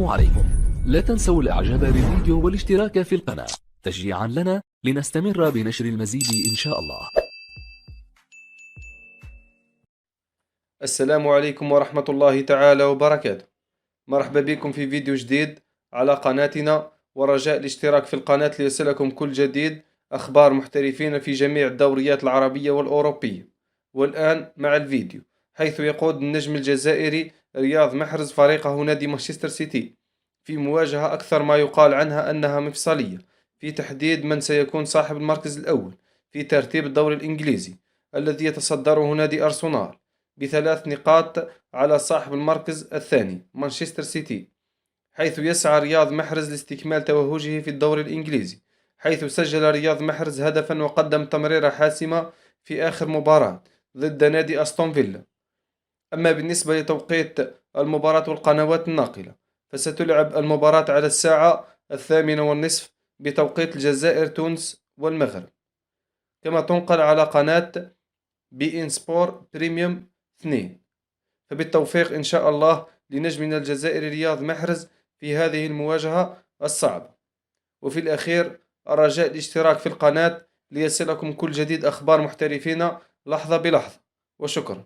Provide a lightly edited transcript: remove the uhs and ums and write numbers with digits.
عليكم. لا تنسوا الاعجاب بالفيديو والاشتراك في القناة تشجيعا لنا لنستمر بنشر المزيد ان شاء الله. السلام عليكم ورحمة الله تعالى وبركاته. مرحبا بكم في فيديو جديد على قناتنا، ورجاء الاشتراك في القناة ليصلكم كل جديد، أخبار محترفين في جميع الدوريات العربية والأوروبية. والآن مع الفيديو، حيث يقود النجم الجزائري رياض محرز فريقه نادي مانشستر سيتي في مواجهة أكثر ما يقال عنها أنها مفصلية في تحديد من سيكون صاحب المركز الأول في ترتيب الدوري الإنجليزي، الذي يتصدره نادي أرسنال بثلاث نقاط على صاحب المركز الثاني مانشستر سيتي، حيث يسعى رياض محرز لاستكمال توهجه في الدوري الإنجليزي، حيث سجل رياض محرز هدفا وقدم تمريرة حاسمة في آخر مباراة ضد نادي أستون فيلا. أما بالنسبة لتوقيت المباراة والقنوات الناقلة، فستلعب المباراة على الساعة 8:30 بتوقيت الجزائر، تونس والمغرب، كما تنقل على قناة بي إن سبور بريميوم 2. فبالتوفيق إن شاء الله لنجمنا الجزائري رياض محرز في هذه المواجهة الصعبة. وفي الأخير، الرجاء الاشتراك في القناة ليصلكم كل جديد أخبار محترفين لحظة بلحظة، وشكرا.